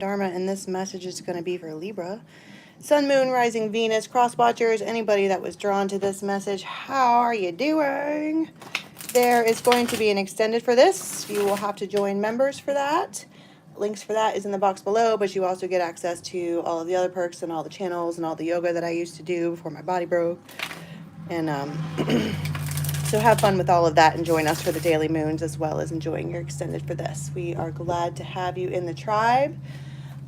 Dharma, and this message is going to be for Libra. Sun, Moon, Rising, Venus, cross watchers, anybody that was drawn to this message, how are you doing? There is going to be an extended for this. You will have to join members for that. Links for that is in the box below, but you also get access to all of the other perks and all the channels and all the yoga that I used to do before my body broke. And so have fun with all of that and join us for the daily moons as well as enjoying your extended for this. We are glad to have you in the tribe.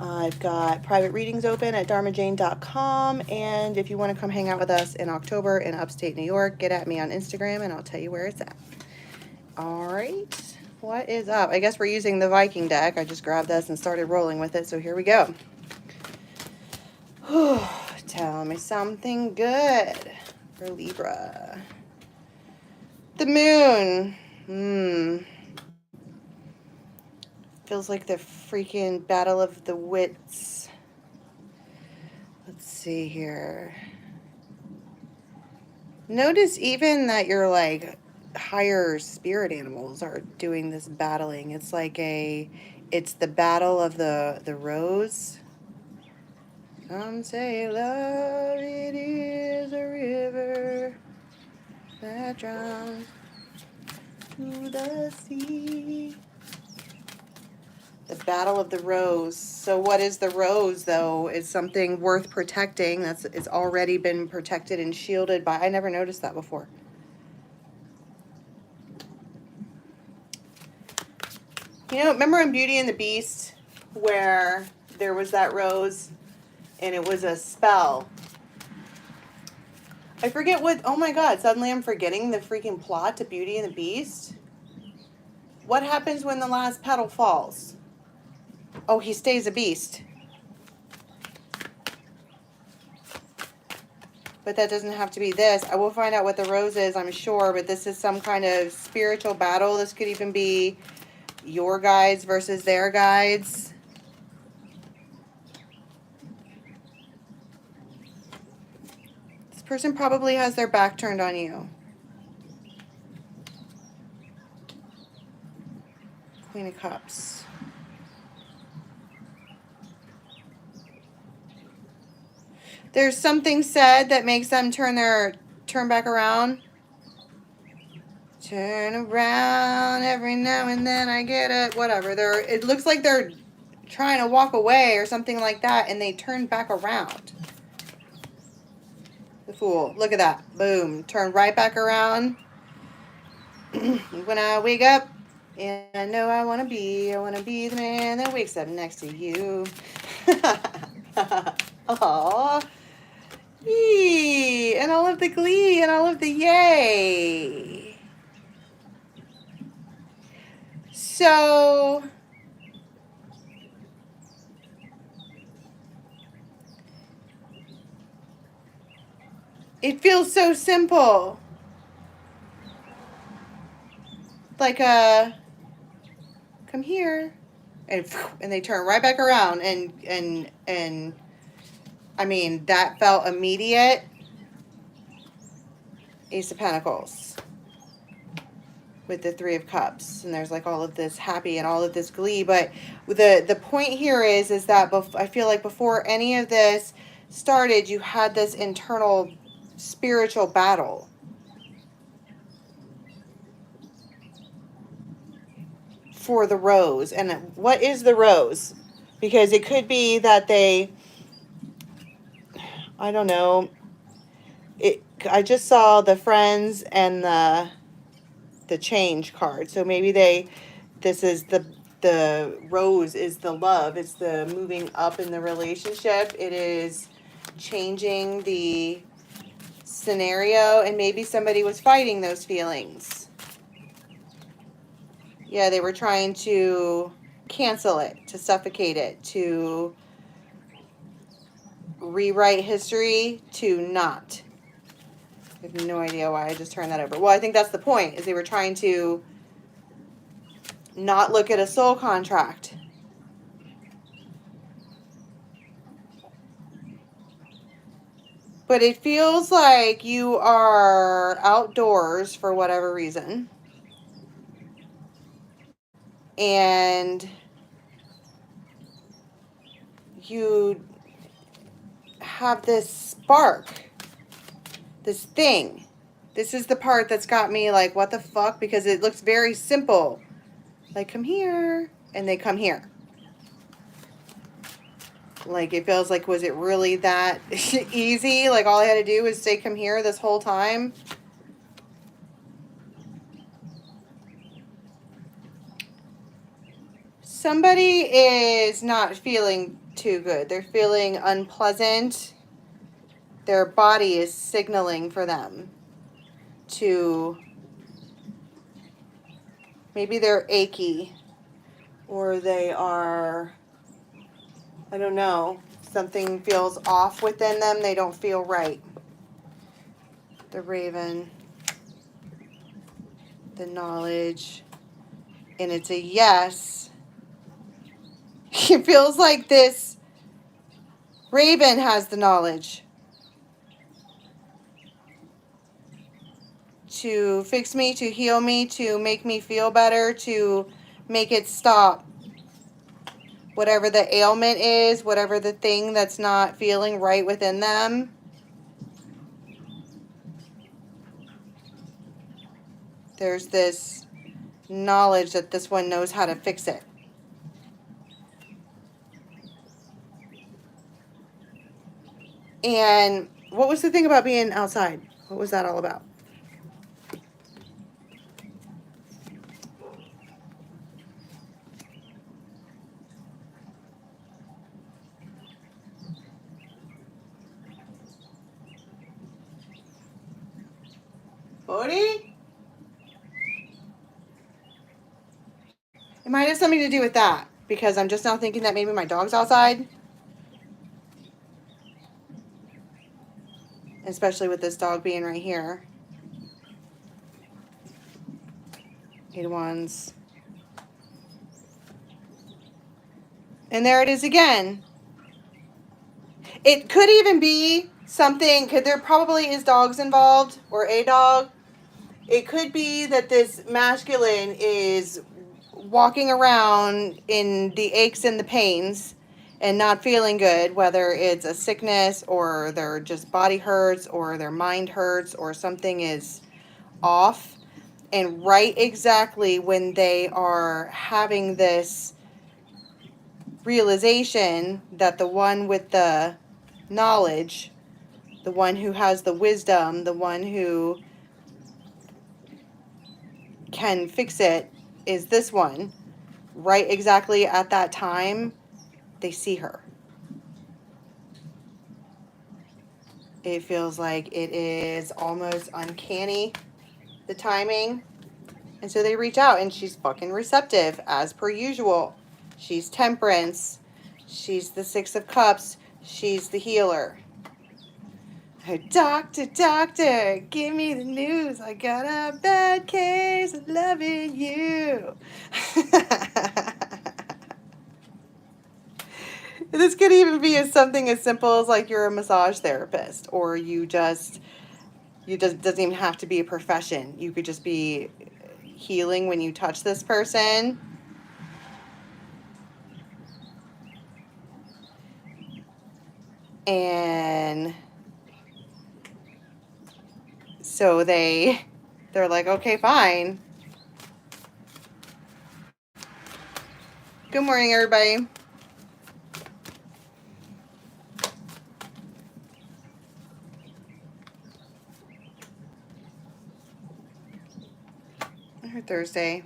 I've got private readings open at dharmajane.com, and if you want to come hang out with us in October in upstate New York, get at me on Instagram and I'll tell you where it's at. All right, what is up? I guess we're using the Viking deck. I just grabbed this and started rolling with it, so here we go. Tell me something good for Libra. The moon. Feels like the freaking battle of the wits. Let's see here. Notice even that your like higher spirit animals are doing this battling. It's like it's the battle of the rose. Some say love, it is a river that drowns to the sea. The battle of the rose. So what is the rose, though? Is something worth protecting. It's already been protected and shielded by... I never noticed that before. You know, remember in Beauty and the Beast where there was that rose and it was a spell? I forget what... Oh my god, suddenly I'm forgetting the freaking plot to Beauty and the Beast. What happens when the last petal falls? Oh, he stays a beast. But that doesn't have to be this. I will find out what the rose is, I'm sure, but this is some kind of spiritual battle. This could even be your guides versus their guides. This person probably has their back turned on you. Queen of Cups. There's something said that makes them turn back around. Turn around every now and then, I get it. Whatever. It looks like they're trying to walk away or something like that, and they turn back around. The Fool. Look at that. Boom. Turn right back around. When I wake up, and I know I want to be the man that wakes up next to you. Aww. Yee, and all of the glee and all of the yay. So it feels so simple. Like come here, and they turn right back around, and I mean, that felt immediate. Ace of Pentacles with the Three of Cups, and there's like all of this happy and all of this glee, but the point here is that I feel like before any of this started, you had this internal spiritual battle. For the rose. And what is the rose? Because it could be that I don't know. I just saw the Friends and the Change card. So maybe this is the rose is the love. It's the moving up in the relationship. It is changing the scenario, and maybe somebody was fighting those feelings. Yeah, they were trying to cancel it, to suffocate it, to rewrite history, to not. I have no idea why I just turned that over. Well, I think that's the point, is they were trying to not look at a soul contract. But it feels like you are outdoors for whatever reason. And you have this spark, this thing. This is the part that's got me like, what the fuck? Because it looks very simple. Like, come here. And they come here. Like, it feels like, was it really that easy? Like, all I had to do was say, come here this whole time. Somebody is not feeling too good. They're feeling unpleasant. Their body is signaling for them to, maybe they're achy, or they are, I don't know, something feels off within them. They don't feel right. The Raven, the knowledge, and it's a yes. It feels like this Raven has the knowledge to fix me, to heal me, to make me feel better, to make it stop. Whatever the ailment is, whatever the thing that's not feeling right within them. There's this knowledge that this one knows how to fix it. And what was the thing about being outside? What was that all about? Bodhi? It might have something to do with that, because I'm just now thinking that maybe my dog's outside. Especially with this dog being right here. 8 of Wands. And there it is again. It could even be something, because there probably is dogs involved, or a dog. It could be that this masculine is walking around in the aches and the pains and not feeling good, whether it's a sickness or their just body hurts or their mind hurts or something is off. And right exactly when they are having this realization that the one with the knowledge, the one who has the wisdom, the one who can fix it is this one, right exactly at that time, they see her. It feels like it is almost uncanny, the timing. And so they reach out, and she's fucking receptive, as per usual. She's Temperance. She's the 6 of Cups. She's the healer. Doctor, doctor, give me the news. I got a bad case of loving you. This could even be something as simple as like you're a massage therapist, or you just doesn't even have to be a profession. You could just be healing when you touch this person. And so they're like, okay, fine. Good morning, everybody. Or Thursday.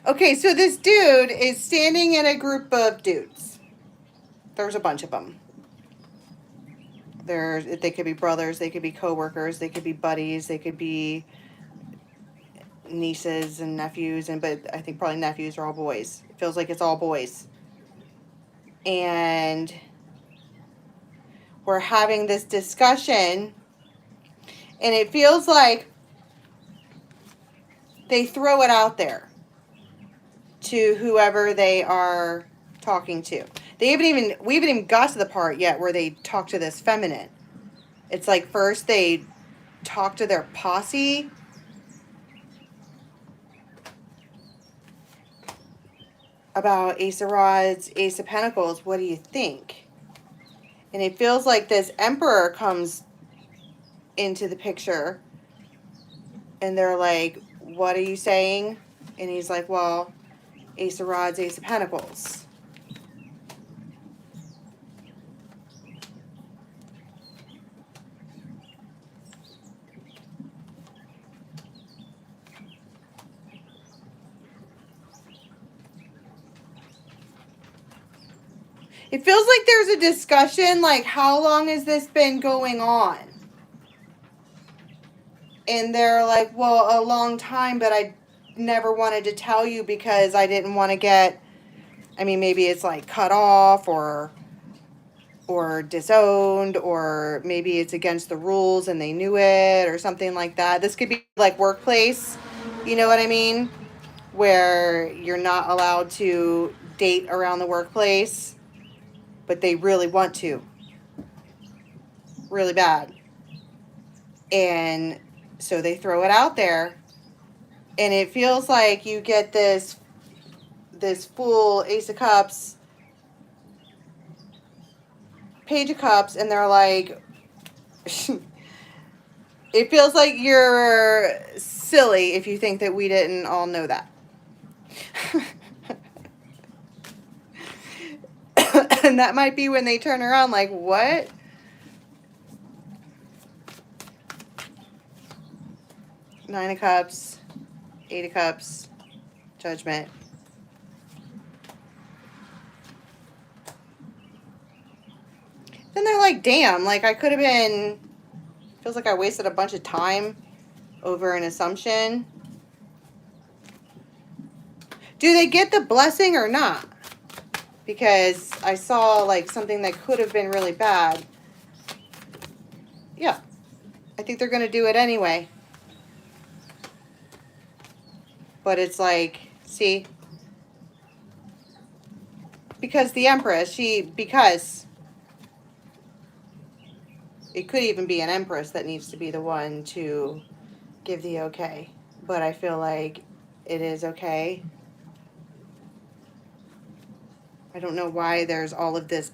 Okay, so this dude is standing in a group of dudes. There's a bunch of them. They could be brothers, they could be co-workers, they could be buddies, they could be nieces and nephews, but I think probably nephews are all boys. It feels like it's all boys. And we're having this discussion, and it feels like they throw it out there to whoever they are talking to. We haven't even got to the part yet where they talk to this feminine. It's like first they talk to their posse. about Ace of Rods, Ace of Pentacles. What do you think? And it feels like this Emperor comes into the picture. And they're like, what are you saying? And he's like, well, Ace of Rods, Ace of Pentacles. It feels like there's a discussion, like, how long has this been going on? And they're like, well, a long time, but I never wanted to tell you because I didn't want to get, I mean, maybe it's like cut off or disowned, or maybe it's against the rules and they knew it or something like that. This could be like workplace, you know what I mean? Where you're not allowed to date around the workplace, but they really want to. Really bad. And so they throw it out there. And it feels like you get this Fool, Ace of Cups, Page of Cups, and they're like, it feels like you're silly if you think that we didn't all know that. And that might be when they turn around like, what? Nine of Cups, Eight of Cups, Judgment. Then they're like, damn, like I could have been, feels like I wasted a bunch of time over an assumption. Do they get the blessing or not? Because I saw like something that could have been really bad. Yeah, I think they're going to do it anyway. But it's like, see, because the Empress, because it could even be an Empress that needs to be the one to give the okay. But I feel like it is okay. I don't know why there's all of this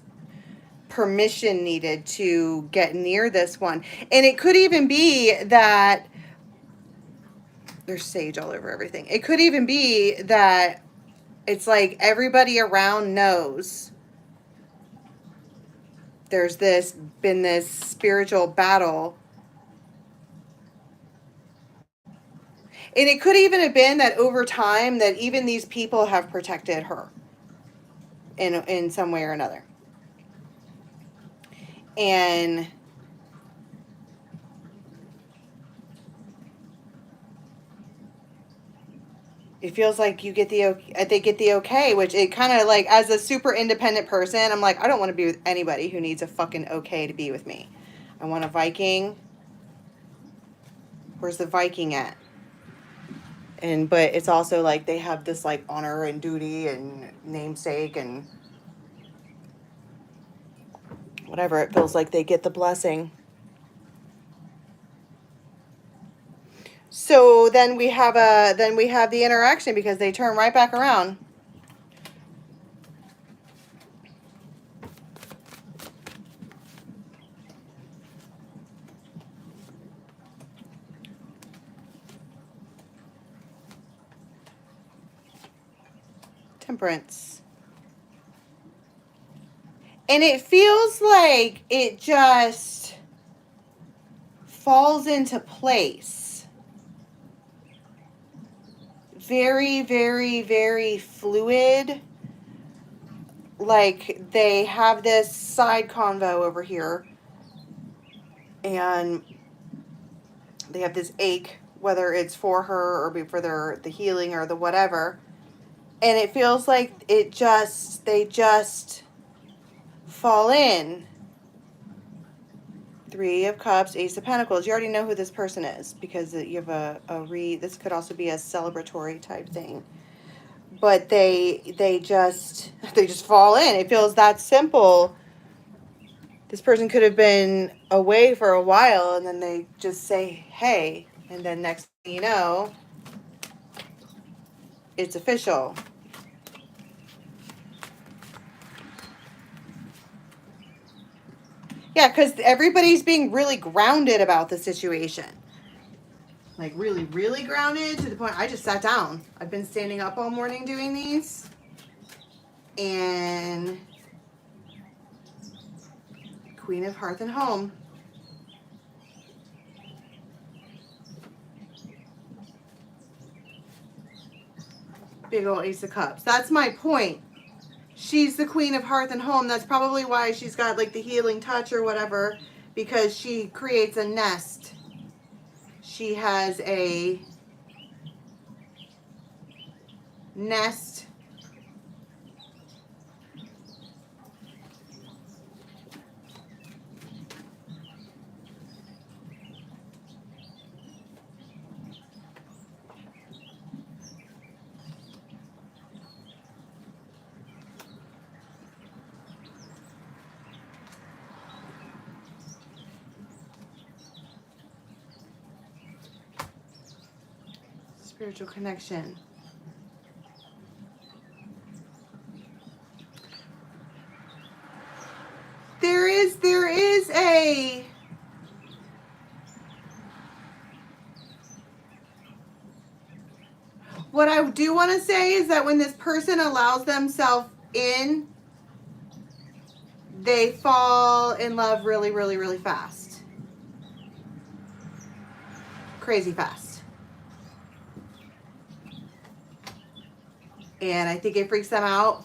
permission needed to get near this one. And it could even be that there's sage all over everything. It could even be that it's like everybody around knows there's been this spiritual battle. And it could even have been that over time that even these people have protected her in some way or another. And it feels like they get the okay, which it kind of like, as a super independent person, I'm like, I don't want to be with anybody who needs a fucking okay to be with me. I want a Viking. Where's the Viking at? But it's also like they have this like honor and duty and namesake and whatever. It feels like they get the blessing. So then we have the interaction because they turn right back around. Temperance. And it feels like it just falls into place. Very, very, very fluid. Like they have this side convo over here. And they have this ache, whether it's for her or for the healing or the whatever. And it feels like they just fall in. Three of Cups, Ace of Pentacles. You already know who this person is because you have this could also be a celebratory type thing. But they just fall in. It feels that simple. This person could have been away for a while and then they just say, hey, and then next thing you know, it's official. Yeah, because everybody's being really grounded about the situation. Like really, really grounded to the point I just sat down. I've been standing up all morning doing these. And Queen of Hearth and Home. Big old Ace of Cups. That's my point. She's the Queen of Hearth and Home. That's probably why she's got like the healing touch or whatever, because she creates a nest. She has a nest. Spiritual connection. There is a what I do want to say is that when this person allows themselves in, they fall in love really, really, really fast. Crazy fast. And I think it freaks them out.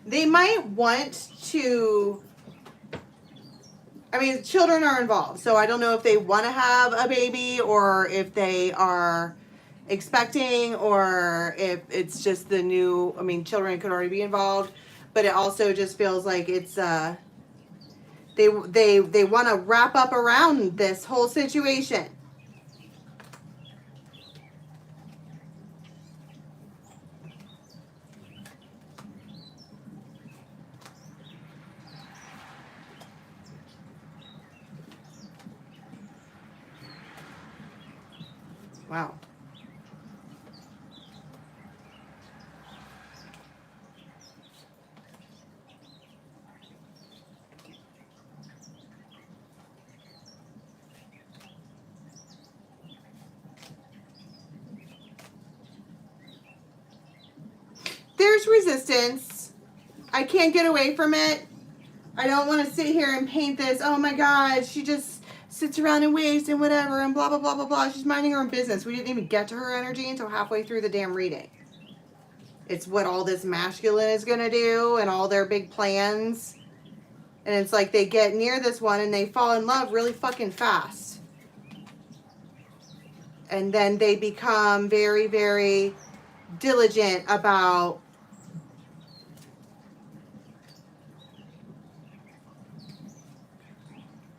They might want to, I mean, children are involved, so I don't know if they want to have a baby or if they are expecting or if it's just the new, I mean, children could already be involved, but it also just feels like it's, they want to wrap up around this whole situation. Wow. There's resistance. I can't get away from it. I don't want to sit here and paint this, oh my God, she just sits around and waits and whatever and blah, blah, blah, blah, blah. She's minding her own business. We didn't even get to her energy until halfway through the damn reading. It's what all this masculine is going to do and all their big plans. And it's like they get near this one and they fall in love really fucking fast. And then they become very, very diligent about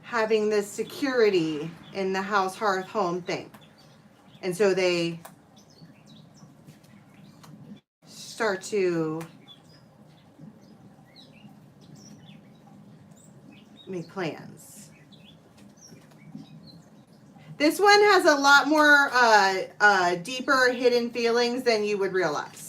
having this security in the house, hearth, home thing. And so they start to make plans. This one has a lot more deeper hidden feelings than you would realize.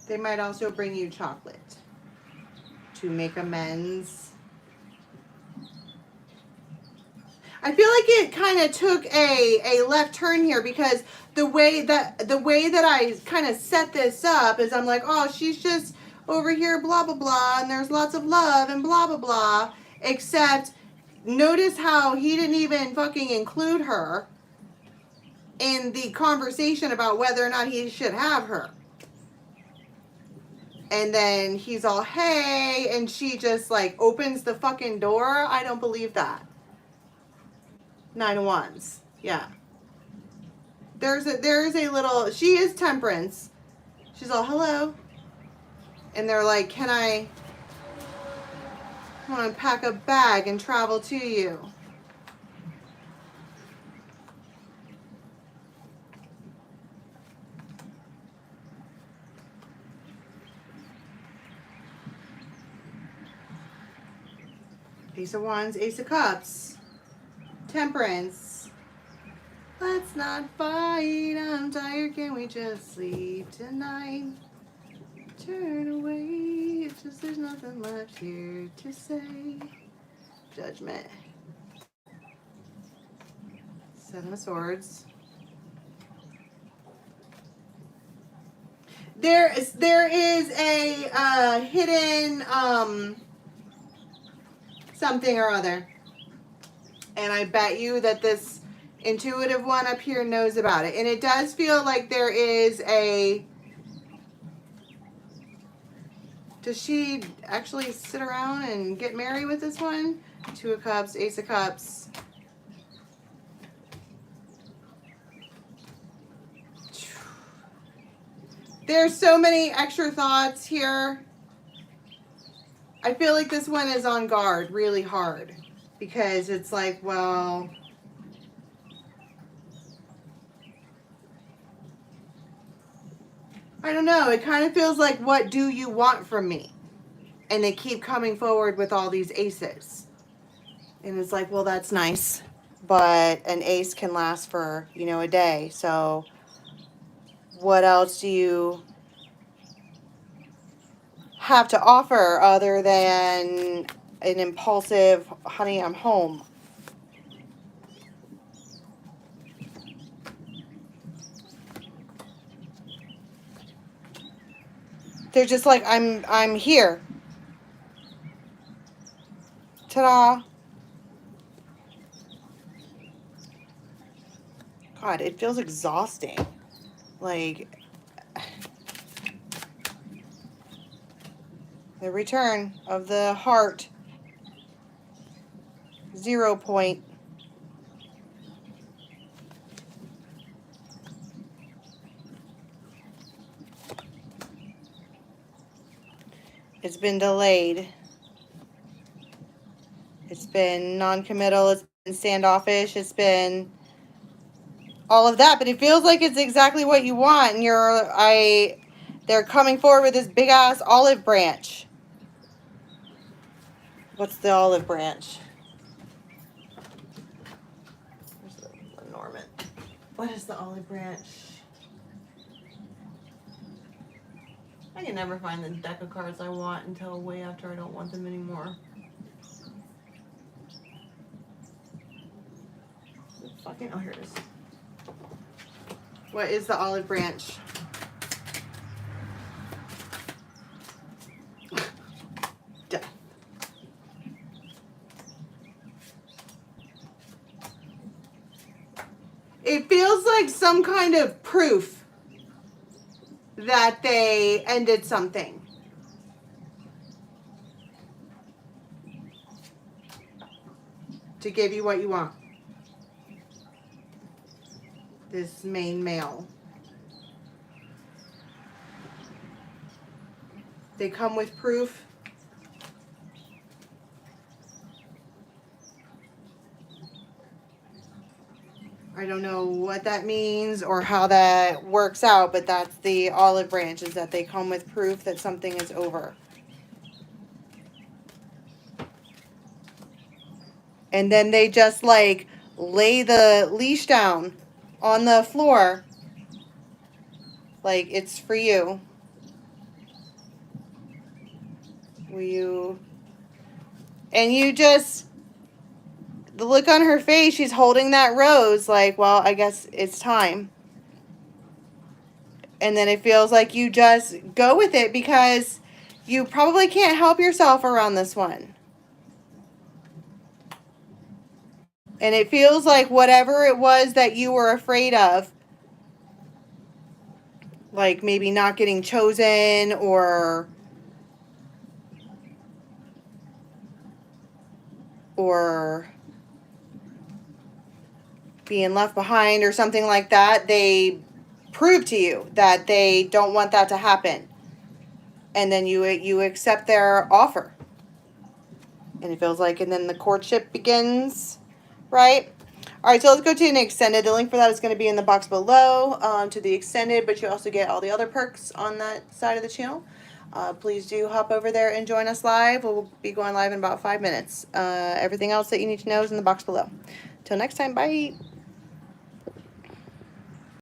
They might also bring you chocolate to make amends. I feel like it kind of took a left turn here because the way that I kind of set this up is I'm like, oh, she's just over here, blah, blah, blah, and there's lots of love and blah, blah, blah, except notice how he didn't even fucking include her in the conversation about whether or not he should have her. And then he's all, hey, and she just like opens the fucking door. I don't believe that. 9 of Wands. Yeah. There's a little, she is Temperance. She's all, hello. And they're like, can I want to pack a bag and travel to you? Ace of Wands, Ace of Cups, Temperance. Let's not fight, I'm tired, can we just sleep tonight? Turn away, it's just there's nothing left here to say. Judgment. 7 of Swords. There is a hidden something or other, and I bet you that this intuitive one up here knows about it. And it does feel like there is a, does she actually sit around and get married with this one? 2 of Cups, Ace of Cups. There's so many extra thoughts here. I feel like this one is on guard really hard, because it's like, well, I don't know. It kind of feels like, what do you want from me? And they keep coming forward with all these aces. And it's like, well, that's nice, but an ace can last for, you know, a day. So what else do you have to offer other than an impulsive, honey, I'm home? They're just like, I'm here. Ta-da. God, it feels exhausting. Like, the return of the heart. 0 point. It's been delayed. It's been non-committal. It's been standoffish. It's been all of that. But it feels like it's exactly what you want. And they're coming forward with this big ass olive branch. What's the olive branch? Where's the Norman? What is the olive branch? I can never find the deck of cards I want until way after I don't want them anymore. Fucking, oh, here it is. What is the olive branch? Death. It feels like some kind of proof that they ended something. To give you what you want. This main male. They come with proof. I don't know what that means or how that works out, but that's the olive branch, is that they come with proof that something is over. And then they just like lay the leash down on the floor, like, it's for you. Will you? And you just, the look on her face, she's holding that rose, like, well, I guess it's time. And then it feels like you just go with it, because you probably can't help yourself around this one. And it feels like whatever it was that you were afraid of, like maybe not getting chosen or or being left behind or something like that, they prove to you that they don't want that to happen. And then you accept their offer. And it feels like, and then the courtship begins, right? All right, so let's go to an extended. The link for that is going to be in the box below, to the extended, but you also get all the other perks on that side of the channel. Please do hop over there and join us live. We'll be going live in about 5 minutes. Everything else that you need to know is in the box below. Till next time, bye.